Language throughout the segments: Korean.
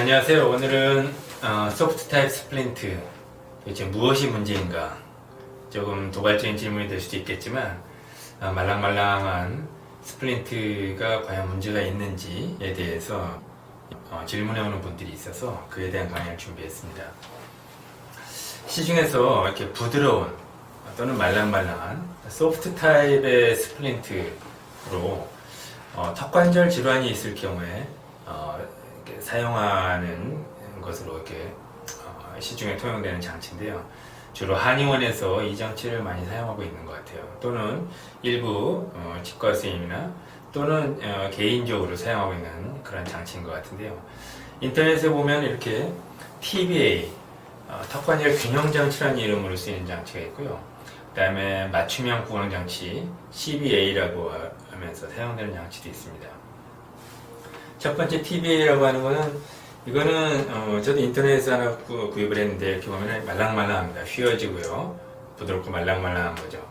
안녕하세요. 오늘은 소프트 타입 스플린트 도대체 무엇이 문제인가, 조금 도발적인 질문이 될 수도 있겠지만 말랑말랑한 스플린트가 과연 문제가 있는지에 대해서 질문해 오는 분들이 있어서 그에 대한 강의를 준비했습니다. 시중에서 이렇게 부드러운 또는 말랑말랑한 소프트 타입의 스플린트로 턱관절 질환이 있을 경우에 이렇게 사용하는 것으로 이렇게 시중에 통용되는 장치인데요. 주로 한의원에서 이 장치를 많이 사용하고 있는 것 같아요. 또는 일부 치과 선생님이나 또는 개인적으로 사용하고 있는 그런 장치인 것 같은데요. 인터넷에 보면 이렇게 TBA, 턱관절 균형 장치라는 이름으로 쓰이는 장치가 있고요. 그 다음에 맞춤형 구강 장치 CBA라고 하면서 사용되는 장치도 있습니다. 첫 번째 TBA라고 하는 거는, 이거는 저도 인터넷에서 하나 구입을 했는데 이렇게 보면 말랑말랑합니다. 휘어지고요, 부드럽고 말랑말랑한 거죠.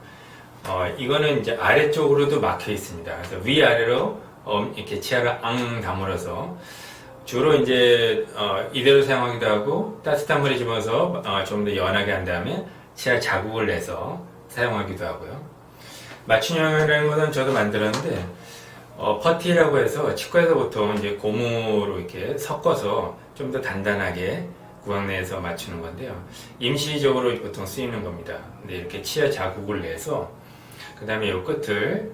이거는 이제 아래쪽으로도 막혀 있습니다. 그래서 위아래로 이렇게 치아를 앙 다물어서 주로 이제 이대로 사용하기도 하고, 따뜻한 물에 집어서 좀 더 연하게 한 다음에 치아 자국을 내서 사용하기도 하고요. 맞춤형이라는 것은 저도 만들었는데 퍼티라고 해서 치과에서 보통 이제 고무로 이렇게 섞어서 좀 더 단단하게 구강 내에서 맞추는 건데요. 임시적으로 보통 쓰이는 겁니다. 근데 이렇게 치아 자국을 내서 그 다음에 이 끝을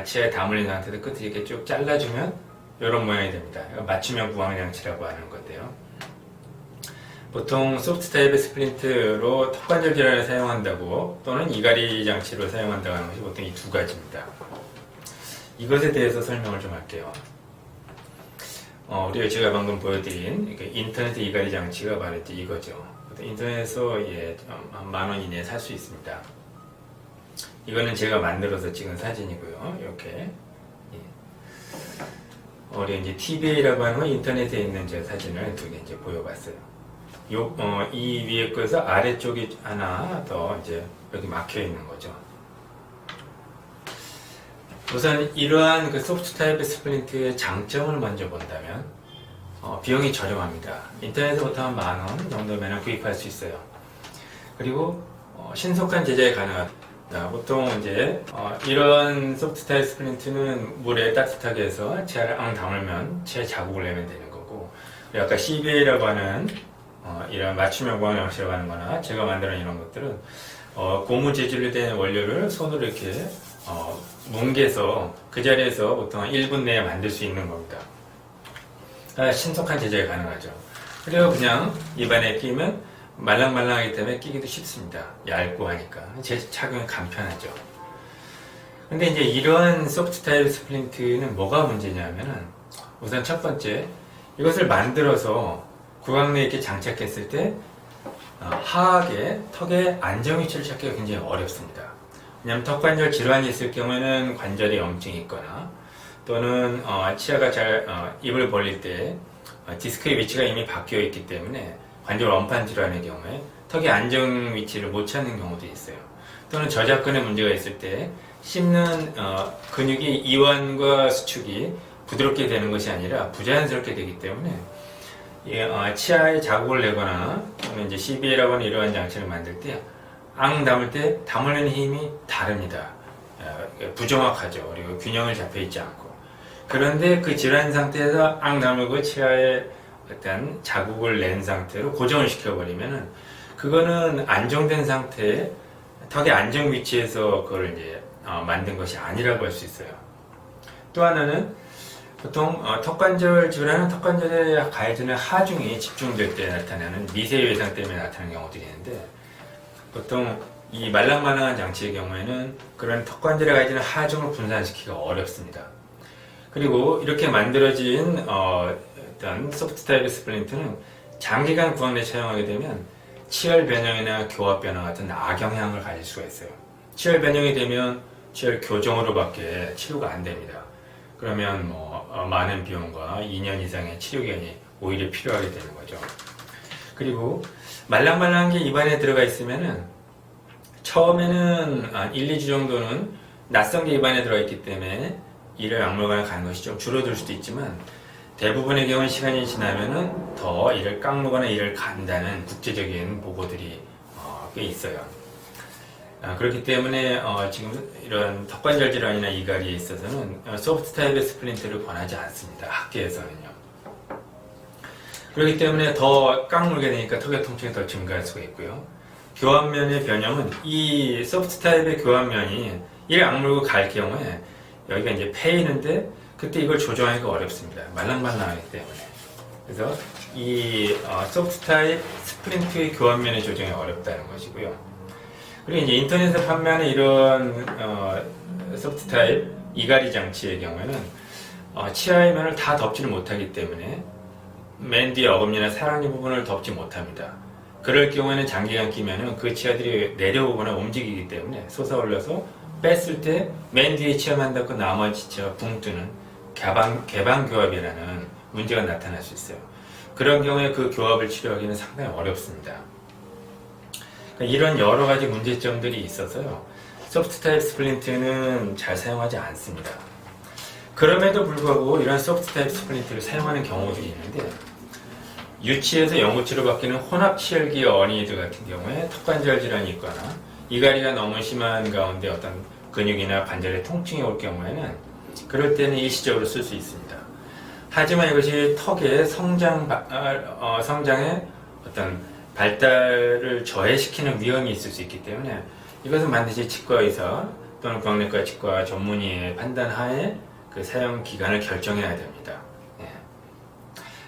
치아에 담을린 상태에서 끝을 이렇게 쭉 잘라주면 이런 모양이 됩니다. 맞춤형 구강 장치라고 하는 건데요. 보통 소프트 타입의 스플린트로 턱관절 질환을 사용한다고, 또는 이갈이 장치로 사용한다고 하는 것이 보통 이 두 가지입니다. 이것에 대해서 설명을 좀 할게요. 우리가 제가 방금 보여드린 인터넷 이갈이 장치가 바로 이거죠. 인터넷에서 한 10,000원 이내에 살 수 있습니다. 이거는 제가 만들어서 찍은 사진이고요. 이렇게. 우리 이제 TBA라고 하는 건 인터넷에 있는 제 사진을 두 개 이제 보여봤어요. 이 위에 거에서 아래쪽에 하나 더 이제 여기 막혀 있는 거죠. 우선 이러한 그 소프트 타입의 스플린트의 장점을 먼저 본다면 비용이 저렴합니다. 인터넷에 보통 한 10,000원 정도면 구입할 수 있어요. 그리고 신속한 제작이 가능합니다. 보통 이제 이런 소프트 타입 스플린트는 물에 따뜻하게 해서 치아를 앙 다물면 치아 자국을 내면 되는 거고, 아까 CBA라고 하는 이런 맞춤형 구강 장치라고 하는 거나 제가 만드는 이런 것들은 고무 재질로 된 원료를 손으로 이렇게 뭉개서 그 자리에서 보통 한 1분 내에 만들 수 있는 겁니다. 신속한 제작이 가능하죠. 그리고 그냥 입안에 끼면 말랑말랑하기 때문에 끼기도 쉽습니다. 얇고 하니까 착용이 간편하죠. 근데 이제 이러한 소프트 타입 스플린트는 뭐가 문제냐면은, 우선 첫 번째, 이것을 만들어서 구강 내에 이렇게 장착했을 때 하악의 턱의 안정 위치를 찾기가 굉장히 어렵습니다. 왜냐하면 턱관절 질환이 있을 경우에는 관절에 염증이 있거나, 또는 치아가 잘 입을 벌릴 때 디스크의 위치가 이미 바뀌어 있기 때문에 관절 원판 질환의 경우에 턱의 안정 위치를 못 찾는 경우도 있어요. 또는 저작근에 문제가 있을 때 씹는 근육이 이완과 수축이 부드럽게 되는 것이 아니라 부자연스럽게 되기 때문에 치아에 자국을 내거나, 또는 이제 CBA라고 하는 이러한 장치를 만들 때 앙 담을 때 담으려는 힘이 다릅니다. 부정확하죠. 그리고 균형을 잡혀 있지 않고. 그런데 그 질환 상태에서 앙 다물고 치아에 어떤 자국을 낸 상태로 고정을 시켜버리면은, 그거는 안정된 상태에 턱의 안정 위치에서 그걸 이제 만든 것이 아니라고 할 수 있어요. 또 하나는, 보통 턱관절 질환은 턱관절에 가해지는 하중이 집중될 때 나타나는 미세 외상 때문에 나타나는 경우들이 있는데, 보통 이 말랑말랑한 장치의 경우에는 그런 턱관절에 가해지는 하중을 분산시키기가 어렵습니다. 그리고 이렇게 만들어진 어떤 소프트 타입의 스플린트는 장기간 구강 내에 사용하게 되면 치열 변형이나 교합 변형 같은 악영향을 가질 수가 있어요. 치열 변형이 되면 치열 교정으로밖에 치료가 안 됩니다. 그러면 많은 비용과 2년 이상의 치료 기간이 오히려 필요하게 되는 거죠. 그리고 말랑말랑한 게 입안에 들어가 있으면은 처음에는 한 1, 2주 정도는 낯선 게 입안에 들어가 있기 때문에 이를 약물관에 가는 것이 좀 줄어들 수도 있지만, 대부분의 경우는 시간이 지나면은 더 이를 깎는거나 이를 간다는 국제적인 보고들이 꽤 있어요. 그렇기 때문에 지금 이런 턱관절 질환이나 이갈이에 있어서는 소프트 타입의 스플린트를 권하지 않습니다. 학계에서는요. 그렇기 때문에 더 깎물게 되니까 턱의 통증이 더 증가할 수가 있고요. 교환면의 변형은 이 소프트 타입의 교환면이 이를 악물고 갈 경우에 여기가 이제 패이는데 그때 이걸 조정하기가 어렵습니다. 말랑말랑하기 때문에. 그래서 이 소프트 타입 스프린트의 교환면의 조정이 어렵다는 것이고요. 그리고 이제 인터넷에서 판매하는 이런 소프트 타입 이갈이 장치의 경우에는 치아의 면을 다 덮지를 못하기 때문에 맨 뒤에 어금니나 사랑니 부분을 덮지 못합니다. 그럴 경우에는 장기간 끼면은 그 치아들이 내려오거나 움직이기 때문에 솟아올라서 뺐을 때 맨 뒤에 치아만 닿고 나머지 치아가 붕 뜨는 개방교합이라는 문제가 나타날 수 있어요. 그런 경우에 그 교합을 치료하기는 상당히 어렵습니다. 그러니까 이런 여러 가지 문제점들이 있어서요. 소프트 타입 스플린트는 잘 사용하지 않습니다. 그럼에도 불구하고 이런 소프트 타입 스플린트를 사용하는 경우들이 있는데 유치에서 연구치로 바뀌는 혼합치열기 어린이들 같은 경우에 턱관절 질환이 있거나 이갈이가 너무 심한 가운데 어떤 근육이나 관절에 통증이 올 경우에는 그럴 때는 일시적으로 쓸 수 있습니다. 하지만 이것이 턱의 성장에 어떤 발달을 저해시키는 위험이 있을 수 있기 때문에 이것은 반드시 치과 의사 또는 구강내과 치과 전문의의 판단 하에 그 사용 기간을 결정해야 됩니다. 예.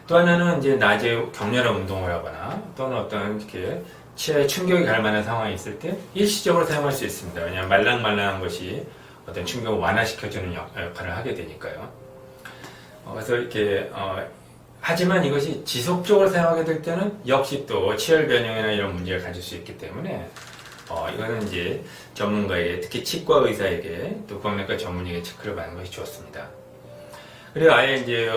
또 하나는 이제 낮에 격렬한 운동을 하거나 또는 어떤 이렇게 치아에 충격이 갈 만한 상황이 있을 때 일시적으로 사용할 수 있습니다. 왜냐하면 말랑말랑한 것이 어떤 충격을 완화시켜주는 역할을 하게 되니까요. 그래서 이렇게 하지만 이것이 지속적으로 사용하게 될 때는 역시 또 치열 변형이나 이런 문제를 가질 수 있기 때문에 이거는 이제 전문가에게 특히 치과 의사에게 또 구강내과 전문의에게 체크를 받는 것이 좋습니다. 그리고 아예 이제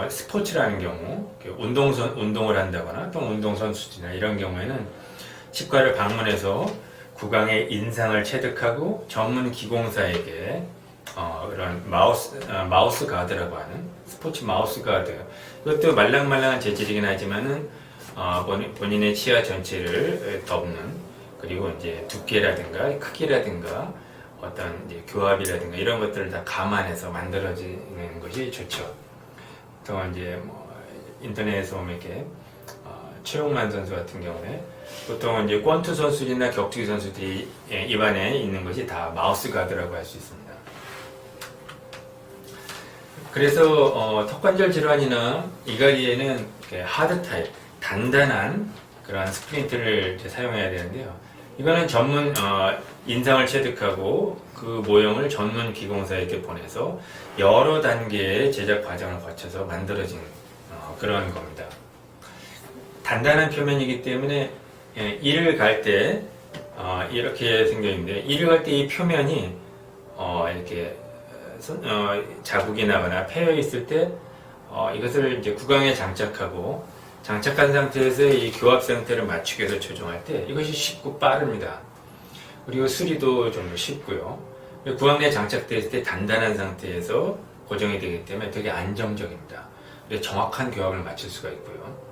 스포츠라는 경우 운동을 한다거나 또 운동선수들이나 이런 경우에는 치과를 방문해서 구강의 인상을 체득하고 전문 기공사에게 이런 마우스 가드라고 하는 스포츠 마우스 가드, 이것도 말랑말랑한 재질이긴 하지만은 본인의 치아 전체를 덮는, 그리고 이제 두께라든가 크기라든가 어떤 이제 교합이라든가 이런 것들을 다 감안해서 만들어지는 것이 좋죠. 또 이제 인터넷에서 보면 이렇게 최용만 선수 같은 경우에 보통 이제 권투 선수들이나 격투기 선수들이 입안에 있는 것이 다 마우스 가드라고 할 수 있습니다. 그래서 턱관절 질환이나 이갈이에는 하드 타입, 단단한 그런 스프린트를 사용해야 되는데요. 이거는 전문 인상을 체득하고 그 모형을 전문 기공사에게 보내서 여러 단계의 제작 과정을 거쳐서 만들어진 그런 겁니다. 단단한 표면이기 때문에 이를 갈 때 이렇게 생겨 있는데, 이를 갈 때 이 표면이 이렇게 자국이 나거나 패여 있을 때 이것을 이제 구강에 장착하고 장착한 상태에서 이 교합 상태를 맞추기 위해서 조정할 때 이것이 쉽고 빠릅니다. 그리고 수리도 좀 쉽고요. 구강내에 장착되어 있을 때 단단한 상태에서 고정이 되기 때문에 되게 안정적입니다. 정확한 교합을 맞출 수가 있고요.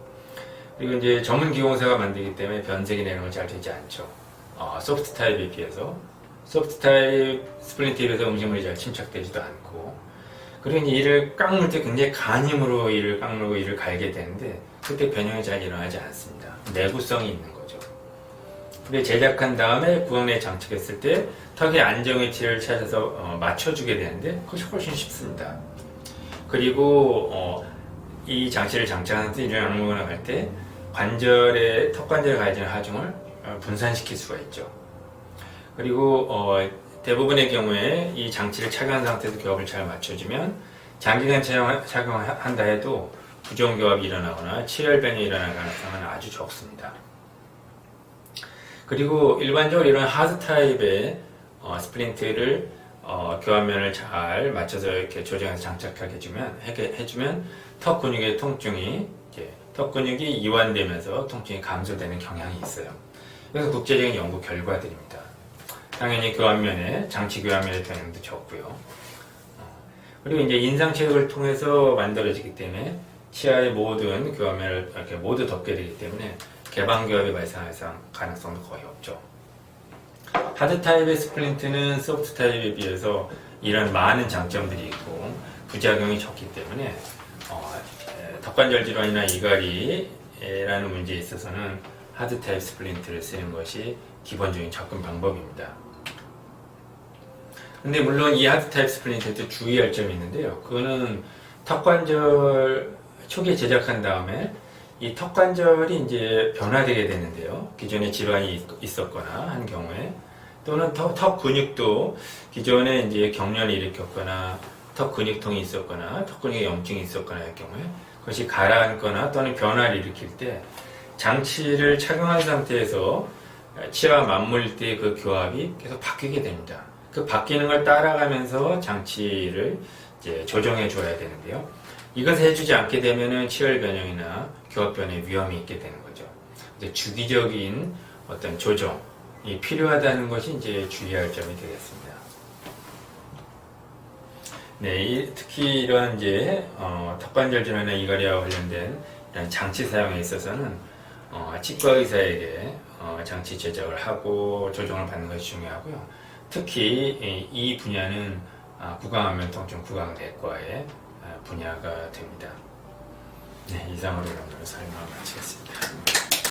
그리고 이제 전문 기공사가 만들기 때문에 변색이 내는 건 잘 되지 않죠. 소프트 타입에 비해서. 소프트 타입 스플린트에 비해서 음식물이 잘 침착되지도 않고. 그리고 이제 이를 깎물 때 굉장히 간힘으로 이를 깎물고 이를 갈게 되는데 그때 변형이 잘 일어나지 않습니다. 내구성이 있는 거죠. 근데 제작한 다음에 구강내에 장착했을 때 턱의 안정 위치를 찾아서 맞춰주게 되는데 그것이 훨씬 쉽습니다. 그리고 이 장치를 장착한 때 이를 악물거나 갈 때 턱관절에 가해지는 하중을 분산시킬 수가 있죠. 그리고 대부분의 경우에 이 장치를 착용한 상태에서 교합을 잘 맞춰주면 장기간 착용한다 해도 부정교합이 일어나거나 치열 변형이 일어날 가능성은 아주 적습니다. 그리고 일반적으로 이런 하드 타입의 스플린트를 교합면을 잘 맞춰서 이렇게 조정해서 장착하게 해주면 턱 근육의 통증이 턱 근육이 이완되면서 통증이 감소되는 경향이 있어요. 그래서 국제적인 연구 결과들입니다. 당연히 교환면에 장치 교환면의 변형도 적고요. 그리고 이제 인상 체득을 통해서 만들어지기 때문에 치아의 모든 교합면을 이렇게 모두 덮게 되기 때문에 개방교합이 발생할 가능성도 거의 없죠. 하드 타입의 스플린트는 소프트 타입에 비해서 이런 많은 장점들이 있고 부작용이 적기 때문에 턱관절 질환이나 이갈이라는 문제에 있어서는 하드 타입 스플린트를 쓰는 것이 기본적인 접근 방법입니다. 근데 물론 이 하드 타입 스플린트도 주의할 점이 있는데요. 그거는 턱관절 초기에 제작한 다음에 이 턱관절이 이제 변화되게 되는데요. 기존에 질환이 있었거나 한 경우에 또는 턱 근육도 기존에 이제 경련을 일으켰거나 턱 근육통이 있었거나 턱 근육에 염증이 있었거나 할 경우에 그것이 가라앉거나 또는 변화를 일으킬 때 장치를 착용한 상태에서 치아와 맞물릴 때 그 교합이 계속 바뀌게 됩니다. 그 바뀌는 걸 따라가면서 장치를 이제 조정해 줘야 되는데요. 이것을 해주지 않게 되면은 치열 변형이나 교합 변의 위험이 있게 되는 거죠. 이제 주기적인 어떤 조정이 필요하다는 것이 이제 주의할 점이 되겠습니다. 네, 특히 이런 이제 턱관절 질환이나 이갈이와 관련된 이런 장치 사용에 있어서는 치과 의사에게 장치 제작을 하고 조정을 받는 것이 중요하고요. 특히 이 분야는 구강안면통증 구강내과의 분야가 됩니다. 네, 이상으로 오늘 설명을 마치겠습니다.